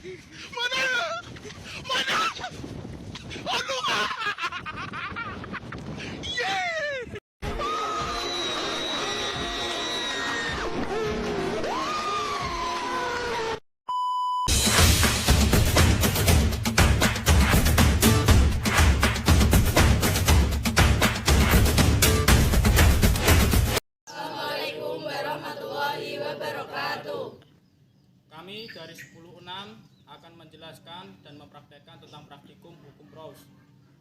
Assalamualaikum warahmatullahi wabarakatuh. Kami dari 10.6 akan menjelaskan dan mempraktekkan tentang praktikum hukum PROUS.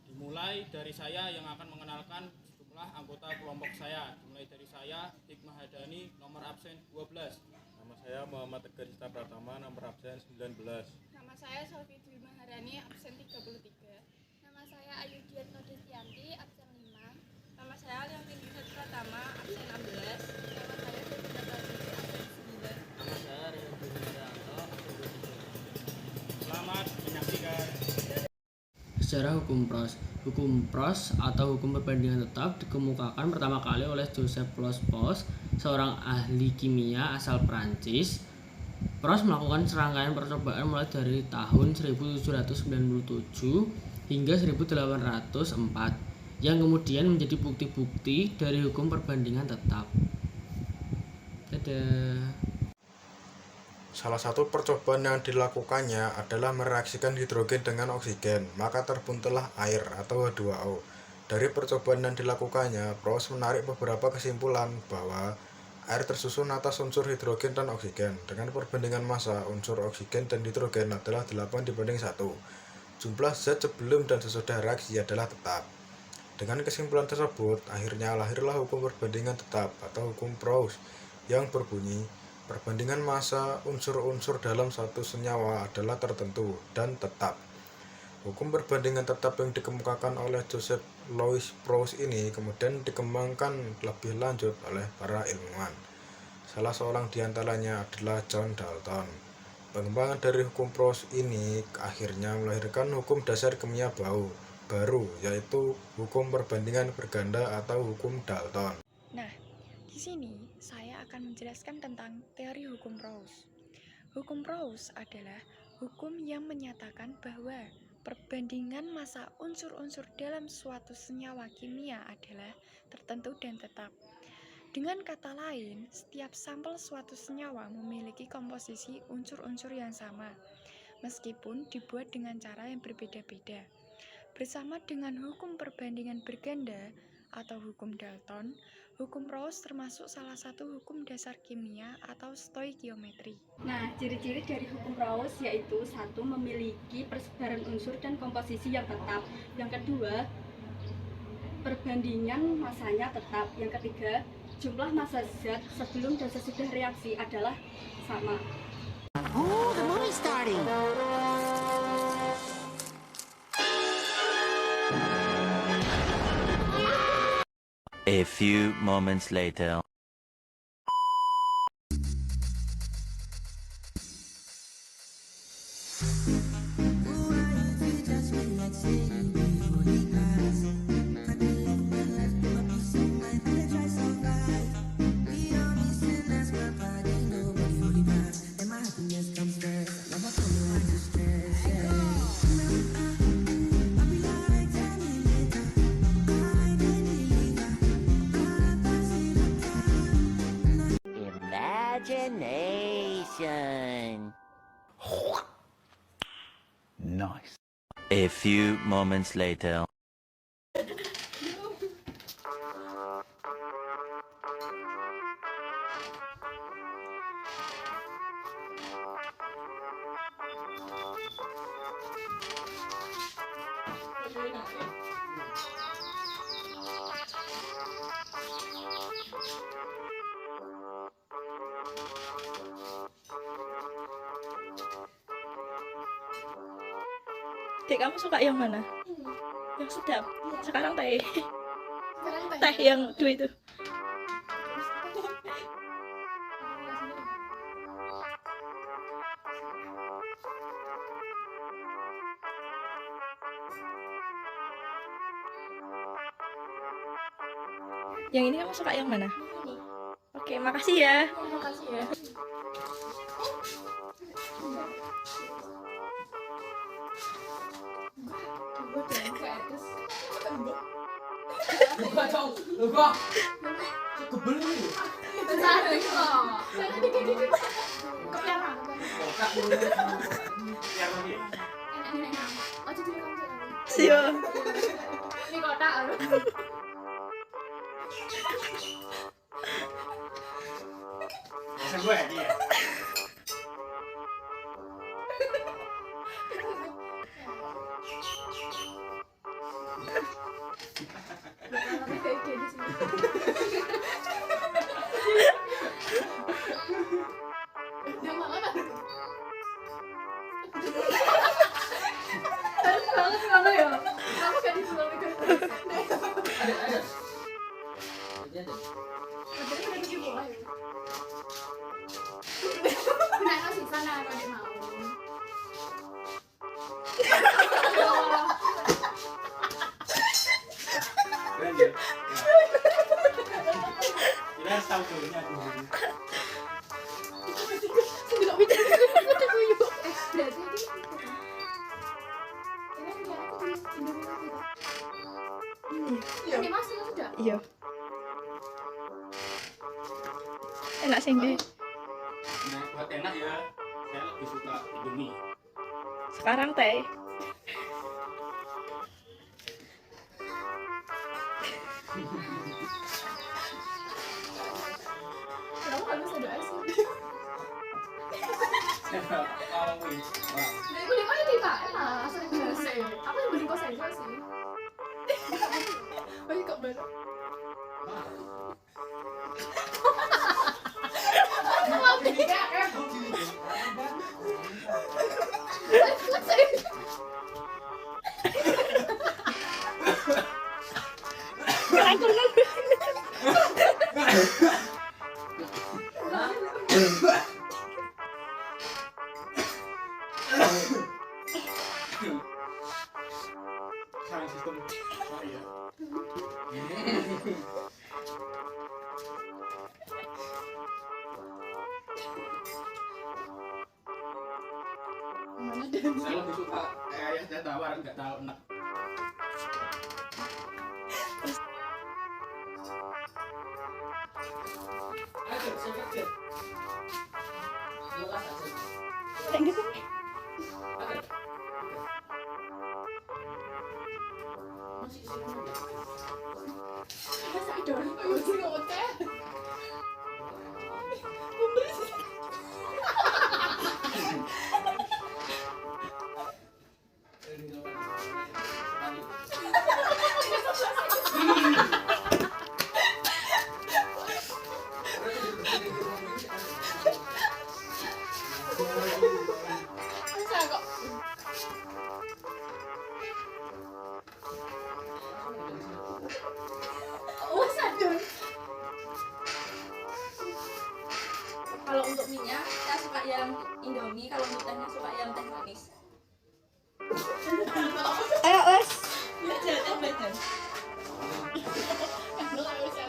Dimulai dari saya yang akan mengenalkan sejumlah anggota kelompok saya. Dimulai dari saya, Hikmah Hadani, nomor absen 12. Nama saya Muhammad Tegar Cita Pratama, nomor absen 19. Nama saya Sofi Dwi Maharani, absen 33. Nama saya Ayu Dian Nodestianti, absen 5. Nama saya Aliantin Yusuf Pratama, absen 16. Nama saya Devina Basri, absen 9. Nama saya Rian Budianto, absen 27. Selamat menyaksikan. Sejarah hukum PROUS. Hukum PROUS atau hukum perbandingan tetap dikemukakan pertama kali oleh Joseph Lospos, seorang ahli kimia asal Prancis. PROUS melakukan serangkaian percobaan mulai dari tahun 1797 hingga 1804 yang kemudian menjadi bukti-bukti dari hukum perbandingan tetap. Dadah. Salah satu percobaan yang dilakukannya adalah mereaksikan hidrogen dengan oksigen, maka terbentuklah air atau H2O. Dari percobaan yang dilakukannya, PROUS menarik beberapa kesimpulan bahwa air tersusun atas unsur hidrogen dan oksigen dengan perbandingan massa unsur oksigen dan hidrogen adalah 8:1. Jumlah zat sebelum dan sesudah reaksi adalah tetap. Dengan kesimpulan tersebut, akhirnya lahirlah hukum perbandingan tetap atau hukum PROUS yang berbunyi perbandingan massa unsur-unsur dalam satu senyawa adalah tertentu dan tetap. Hukum perbandingan tetap yang dikemukakan oleh Joseph Louis PROUS ini kemudian dikembangkan lebih lanjut oleh para ilmuwan. Salah seorang diantaranya adalah John Dalton. Pengembangan dari hukum PROUS ini akhirnya melahirkan hukum dasar kimia baru, yaitu hukum perbandingan berganda atau hukum Dalton. Nah, di sini saya akan menjelaskan tentang teori hukum PROUS. Hukum PROUS adalah hukum yang menyatakan bahwa perbandingan massa unsur-unsur dalam suatu senyawa kimia adalah tertentu dan tetap. Dengan kata lain, setiap sampel suatu senyawa memiliki komposisi unsur-unsur yang sama, meskipun dibuat dengan cara yang berbeda-beda. Bersama dengan hukum perbandingan berganda atau hukum Dalton, hukum PROUS termasuk salah satu hukum dasar kimia atau stoikiometri. Nah, ciri-ciri dari hukum PROUS yaitu 1. Memiliki persebaran unsur dan komposisi yang tetap. Yang kedua, perbandingan massanya tetap. Yang ketiga, jumlah massa zat sebelum dan sesudah reaksi adalah sama. Oh, the movie's starting. A few moments later. Imagination. Nice. A few moments later. Dek, kamu suka yang mana? Yang sedap. Sekarang teh. Teh yang dua itu. Yang ini kamu suka yang mana? Oke, makasih ya. Makasih ya. Siap. Ini kotak. Gue dia. Udah malam kan? Banget mana ya? Kamu kan di dalam itu. Katanya udah bikin bola ya. Nah, masih sana kalau dia mau. Kita harus tahu dulunya. Tidak bisa. Berarti ini masih sudah. Iya. Enak sih deh. Nah, buat enak ya, saya lebih suka Indomie. Sekarang teh. Kamu harus ada asin. Kalau wis, wah. Nah, itu di mana kita? Enak, asal biasa. Apa yang beli kos aja sih? Banyak kok banget. Sound system. Oh iya. Saya lebih suka ayah teh tawar, nggak tahu enak. Kayak gitu. Masa ada orang tuh yang ngoceh? Bisa kok. Oh, sadar. Kalau untuk minyak, saya suka yang Indomie. Kalau untuk tehnya suka yang teh manis. Ayo, Les. Ya, jangan belajar. Enggak bisa.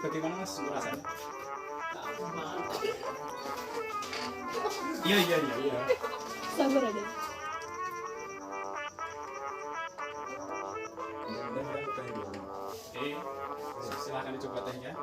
Bagaimana mas rasanya? Iya. Sabar aja. Oke, silakan dicoba tehnya.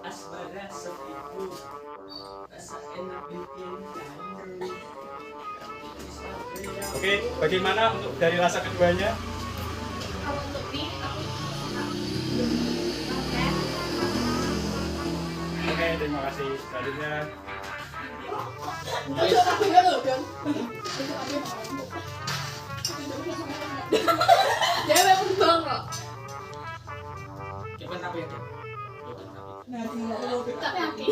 asmara sepiku, rasa enak bikin kangen. Oke, bagaimana untuk dari rasa keduanya? Kalau untuk mie aku Oke, terima kasih. Selanjutnya dia memang bang kok. Kapan rapi ya? Tapi hati.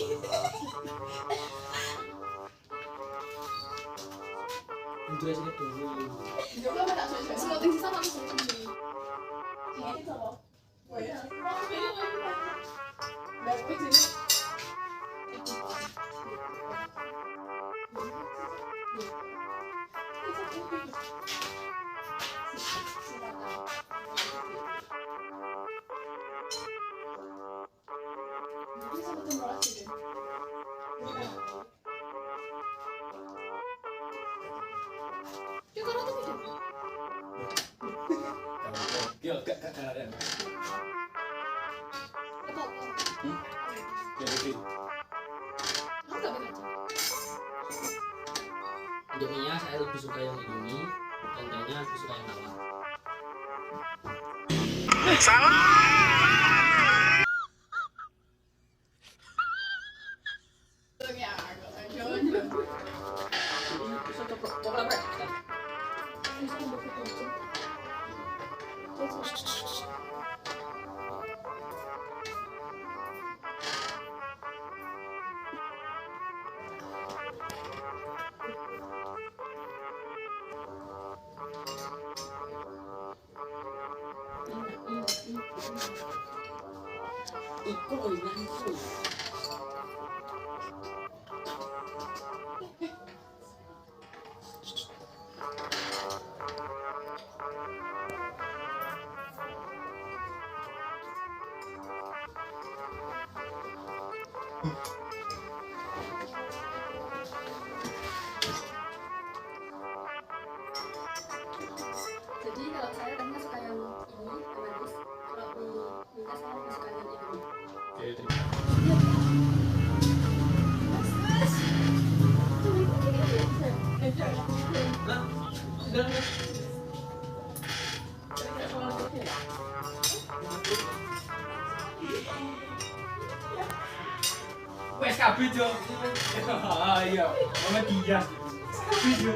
Untuk sini dulu. Juga tak suka. Semua tinggi sama aku sendiri. Ini apa? Wah ya. Bagus ini. Yo, gak ada. Untuk mie saya lebih suka yang ini, dan kayaknya lebih suka yang tawar. Jadi kalau saya tadinya suka yang ini, yang manis. Kalau minyak saya lebih suka yang ini. Oke, terima Wes kabeh jo. Ah iya, mama dia. Video.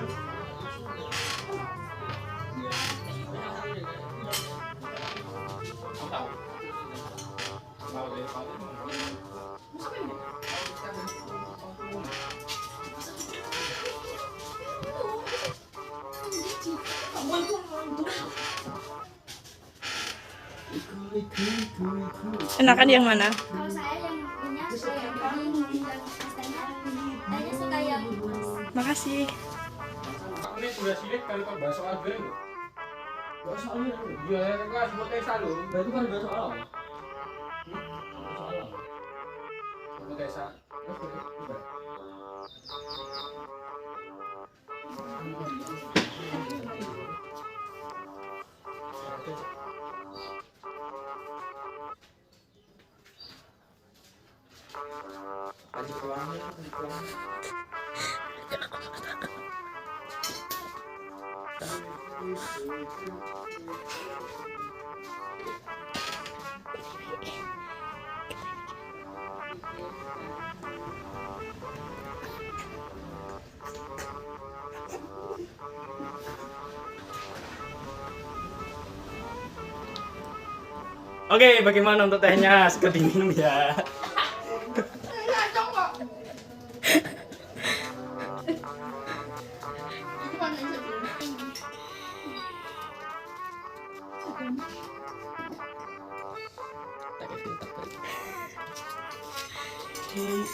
Enakan yang mana? Kalau saya yang minyak suka yang ini, yang pastinya saya suka yang manis. Makasih. Aku ini sudah silik kalau kau bahas soal gue lho. Bahas soal ini lho. Iya, ya kan sebut Tesa lho. Berarti kan bahasa alam. Sebut Tesa. Lanjut ke ruangnya, lanjut ke ruangnya. Oke, bagaimana untuk tehnya? Segera diminum ya.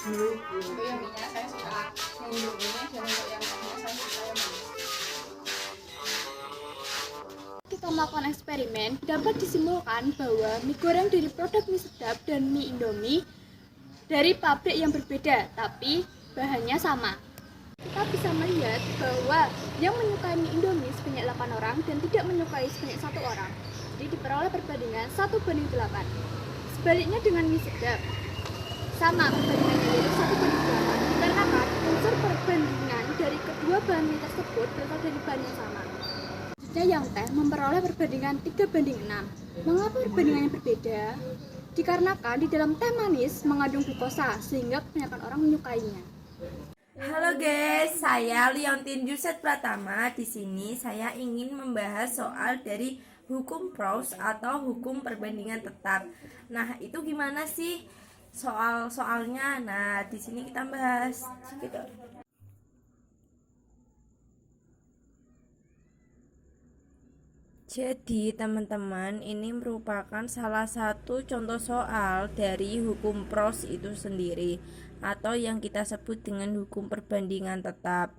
Untuk yang minyak saya suka yang Indomie, dan untuk yang tehnya saya suka yang manis. Kita melakukan eksperimen, dapat disimpulkan bahwa mie goreng dari produk mie sedap dan mie Indomie dari pabrik yang berbeda, tapi bahannya sama. Kita bisa melihat bahwa yang menyukai mie Indomie sebanyak 8 orang dan tidak menyukai sebanyak 1 orang. Jadi diperoleh perbandingan 1:8. Sebaliknya dengan mie sedap, sama perbandingannya yaitu 1:8 dikarenakan unsur perbandingan dari kedua bahan Mi tersebut berasal dari bahan yang sama. Selanjutnya yang T memperoleh perbandingan 3:6. Mengapa perbandingannya berbeda? Dikarenakan di dalam teh manis mengandung glukosa sehingga kebanyakan orang menyukainya. Halo guys, saya Liontin Juset Pratama. Di sini saya ingin membahas soal dari hukum Proust atau hukum perbandingan tetap. Nah, itu gimana sih soalnya? Nah, di sini kita bahas gitu. Jadi teman-teman, ini merupakan salah satu contoh soal dari hukum Proust itu sendiri, atau yang kita sebut dengan hukum perbandingan tetap.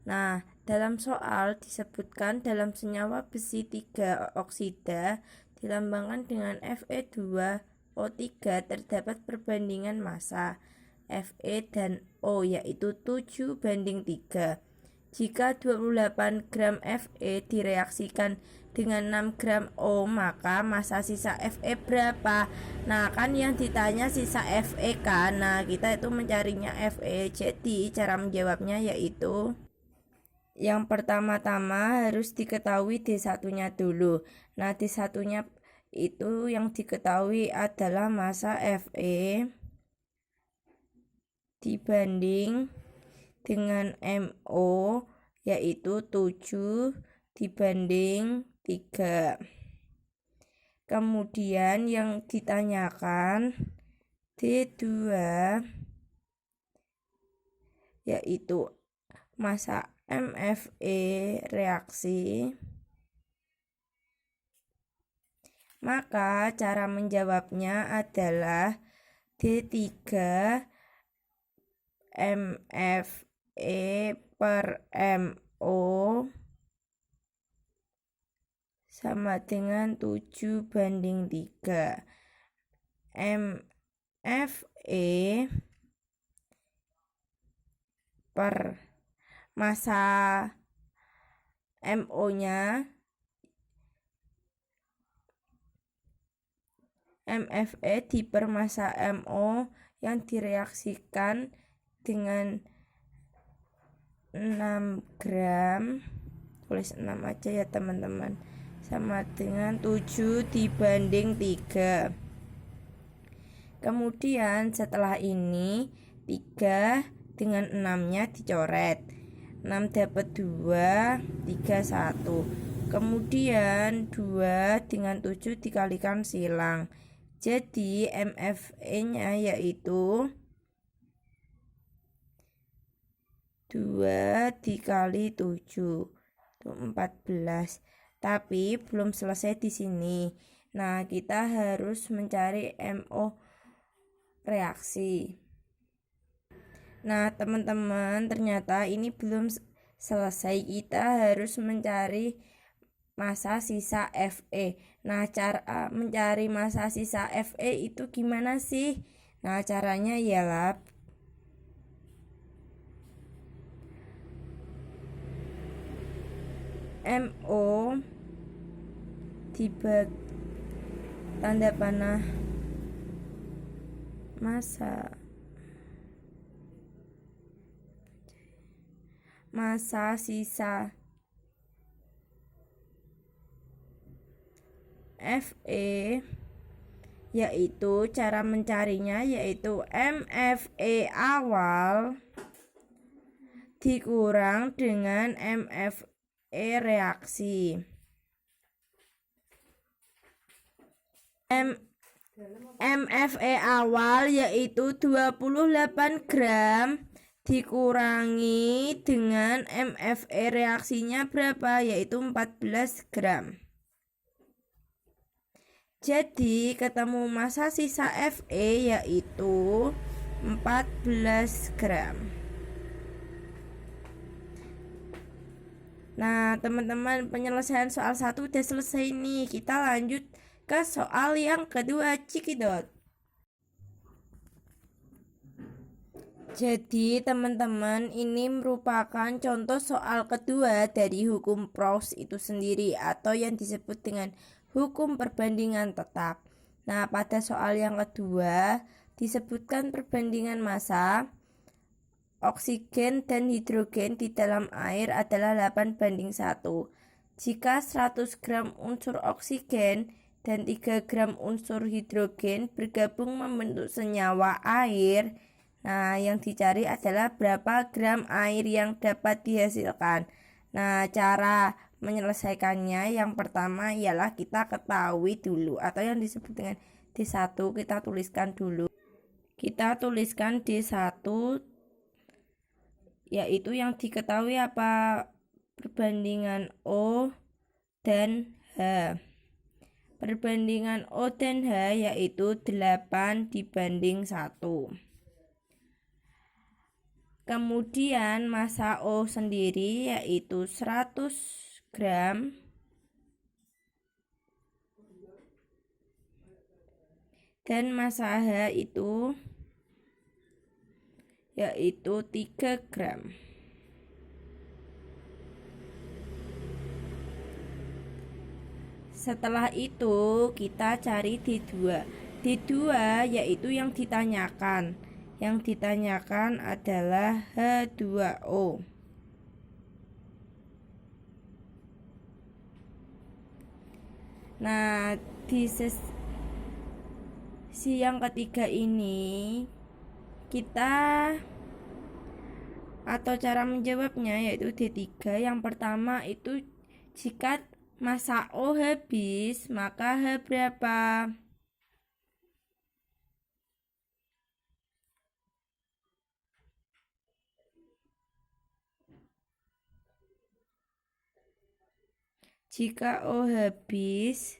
Nah, dalam soal disebutkan dalam senyawa besi 3 oksida dilambangkan dengan Fe2O3 terdapat perbandingan massa Fe dan O yaitu 7:3. Jika 28 gram Fe direaksikan dengan 6 gram O, maka massa sisa Fe berapa? Nah, kan yang ditanya sisa Fe kan. Nah, kita itu mencarinya Fe. Jadi, cara menjawabnya yaitu yang pertama-tama harus diketahui D1-nya dulu. Nah, D1-nya itu yang diketahui adalah massa Fe dibanding dengan MO yaitu 7:3. Kemudian yang ditanyakan D2 yaitu massa MFE reaksi. Maka cara menjawabnya adalah D3 MFE per MO sama dengan 7:3. MFE per massa MO-nya MFE diper massa MO yang direaksikan dengan 6 gram, tulis 6 aja ya teman-teman, sama dengan 7:3. Kemudian setelah ini 3 dengan 6-nya dicoret, 6 dapat 2, 3 1. Kemudian 2 dengan 7 dikalikan silang, jadi MFE-nya yaitu 2 dikali 7 itu 14. Tapi belum selesai di sini. Nah, kita harus mencari MO reaksi. Nah, teman-teman, ternyata ini belum selesai. Kita harus mencari massa sisa Fe. Nah, cara mencari massa sisa Fe itu gimana sih? Nah, caranya ialah MO dibagi tanda panah massa sisa Fe, yaitu cara mencarinya yaitu MFE awal dikurang dengan MFE reaksi. MFE awal yaitu 28 gram dikurangi dengan MFE reaksinya berapa, yaitu 14 gram. Jadi ketemu massa sisa Fe yaitu 14 gram. Nah, teman-teman, penyelesaian soal 1 udah selesai nih. Kita lanjut ke soal yang kedua, Cikidot. Jadi, teman-teman, ini merupakan contoh soal kedua dari hukum Proust itu sendiri, atau yang disebut dengan hukum perbandingan tetap. Nah, pada soal yang kedua disebutkan perbandingan massa oksigen dan hidrogen di dalam air adalah 8:1. Jika 100 gram unsur oksigen dan 3 gram unsur hidrogen bergabung membentuk senyawa air, nah yang dicari adalah berapa gram air yang dapat dihasilkan. Nah, cara menyelesaikannya yang pertama ialah kita ketahui dulu, atau yang disebut dengan D1 kita tuliskan dulu. Kita tuliskan D1 yaitu yang diketahui apa? Perbandingan O dan H. Perbandingan O dan H yaitu 8:1. Kemudian massa O sendiri yaitu 100 gram dan massa H itu yaitu 3 gram. Setelah itu kita cari D2. D2 yaitu yang ditanyakan. Yang ditanyakan adalah H2O. Nah, di sesi yang ketiga ini kita atau cara menjawabnya yaitu D3. Yang pertama itu jika massa O habis, maka H berapa? Jika O habis,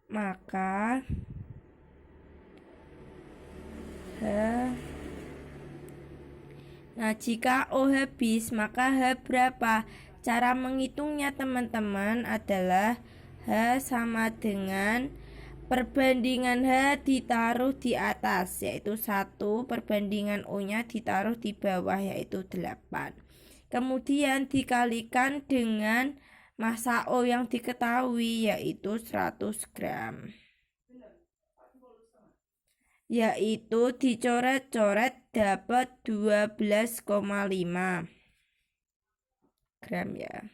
maka H. Nah, jika O habis, maka H berapa? Cara menghitungnya teman-teman adalah H sama dengan perbandingan H ditaruh di atas, yaitu 1, perbandingan O-nya ditaruh di bawah, yaitu 8. Kemudian dikalikan dengan massa O yang diketahui, yaitu 100 gram. Yaitu dicoret-coret dapat 12,5 gram ya.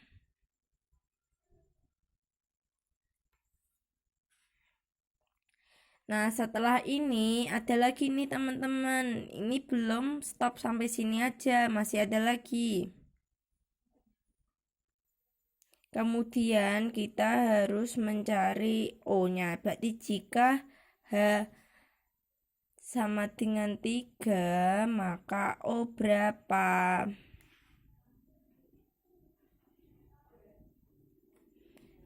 Nah, setelah ini ada lagi nih teman-teman. Ini belum stop sampai sini aja, masih ada lagi. Kemudian kita harus mencari O-nya. Berarti jika H sama dengan 3, maka O berapa?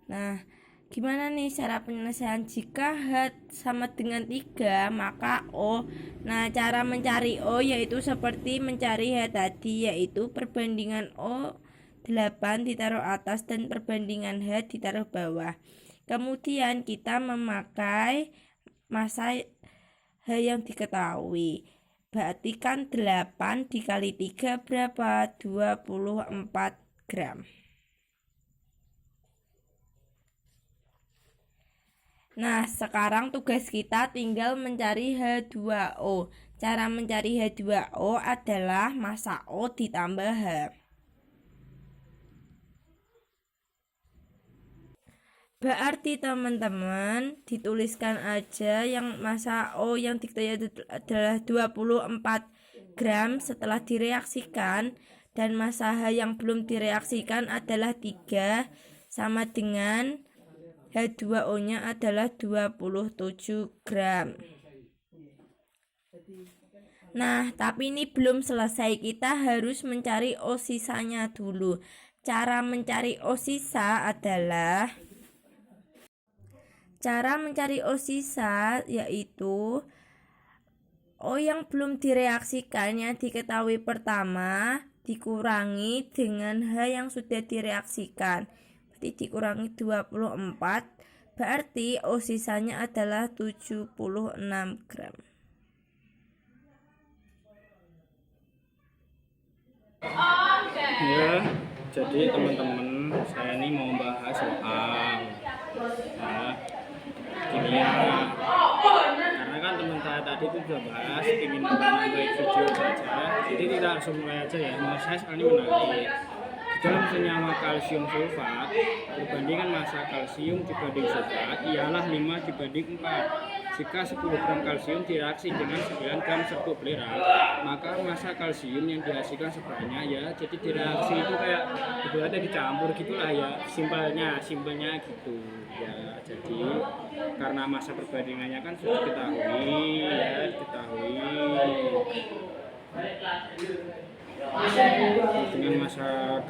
Nah, gimana nih cara penyelesaian? Jika H sama dengan 3, maka O. Nah, cara mencari O yaitu seperti mencari H tadi, yaitu perbandingan O 8 ditaruh atas dan perbandingan H ditaruh bawah. Kemudian kita memakai massa H yang diketahui. Berarti kan 8 dikali 3 berapa? 24 gram. Nah, sekarang tugas kita tinggal mencari H2O. Cara mencari H2O adalah massa O ditambah H. Berarti teman-teman dituliskan aja yang massa O yang diketahui adalah 24 gram setelah direaksikan, dan massa H yang belum direaksikan adalah 3 sama dengan H2O-nya adalah 27 gram. Nah, tapi ini belum selesai, kita harus mencari O sisanya dulu. Cara mencari O sisa adalah yaitu O yang belum direaksikan yang diketahui pertama dikurangi dengan H yang sudah direaksikan. Berarti dikurangi 24, berarti O sisanya adalah 76 gram. Ya, jadi teman-teman, saya ini mau bahas soal kimia. tadi itu sudah bahas, ingin menambah video saja, jadi kita langsung mulai aja ya. Menurut saya soal ini menarik. Dalam senyawa kalsium sulfat, perbandingan massa kalsium dibanding sulfat ialah 5 dibanding 4. Jika 10 gram kalsium direaksi dengan 9 gram serbuk belerang, maka massa kalsium yang dihasilkan sebanyak ya. Jadi direaksi itu kayak ibaratnya dicampur gitulah ya, simpelnya gitu ya. Jadi karena massa perbandingannya kan sudah diketahui ya, dengan massa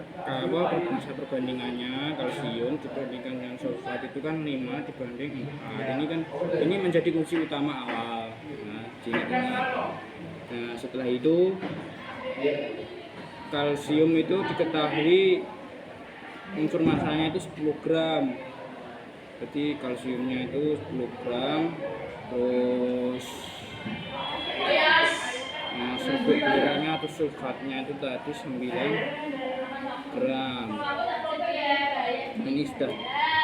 perbandingannya kalsium dibandingkan dengan sulfat itu kan 5 dibanding 4. Ini menjadi kunci utama awal. Nah, nah setelah itu kalsium itu diketahui unsur massanya itu 10 gram. Jadi kalsiumnya itu 10 gram, terus serbuk belerangnya atau sulfatnya itu tadi 9 gram. Ini sudah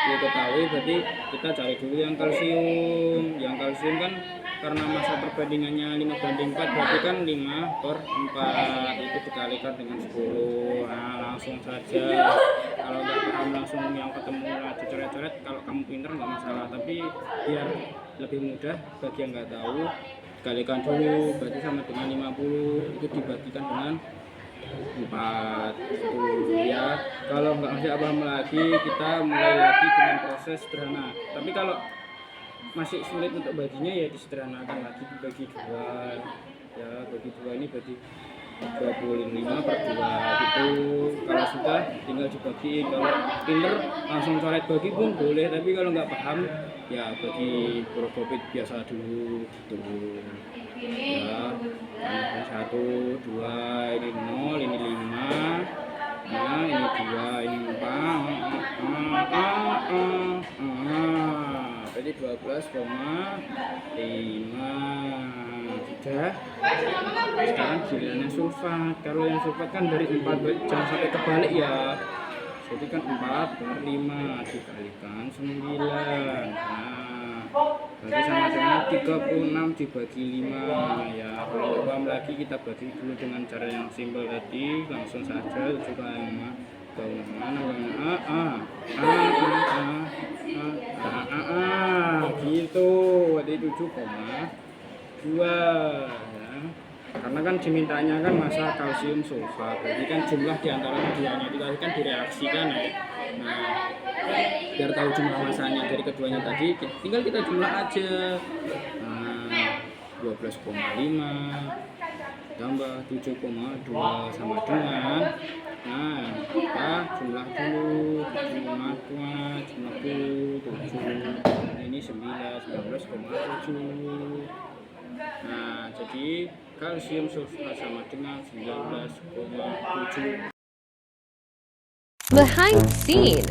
diketahui, berarti kita cari dulu yang kalsium. Yang kalsium kan karena massa perbandingannya 5/4, berarti kan 5/4 itu dikalikan dengan 10. Nah, langsung saja. Kalau nggak paham langsung yang ketemu aja coret-coret. Kalau kamu pinter nggak masalah, tapi biar lebih mudah bagi yang nggak tahu, kalikan dulu, berarti sama dengan 50 itu dibagikan dengan 4 ya. Kalau nggak masih paham lagi, kita mulai lagi dengan proses sederhana. Tapi kalau masih sulit untuk baginya ya disederhanakan lagi, dibagi 2 ya. Bagi 2 ini berarti 25/2 gitu. Kalau sudah tinggal dibagiin. Kalau pinter langsung coret bagi pun boleh, tapi kalau nggak paham ya bagi profit biasa dulu gitu ya. Ini 1, 2, ini 0, ini 5, nah ini 2, ini 4, jadi 12,5 sudah. Sekarang gilirannya sulfat. Kalau yang sulfat kan dari 4, jangan sampai kebalik ya. Jadi kan 4/5 dikalikan 9. Nah, berarti sama dengan 36 dibagi 5 ya. Kalau paham lagi kita bagi dulu dengan cara yang simpel tadi, langsung saja 7,5 gitu. Berarti 7,2 ya. Karena kan dimintanya kan massa kalsium sulfat, berarti kan jumlah diantara keduanya itu tadi kan direaksikan ya. Nah, biar tahu jumlah massanya dari keduanya tadi, tinggal kita jumlah aja. Nah, 12,5 tambah 7,2 sama dengan, nah kita jumlah dulu, jumlah 7, ini 19,7. Nah, jadi kalsium sulfat sama dengan 19,7. Behind the scene.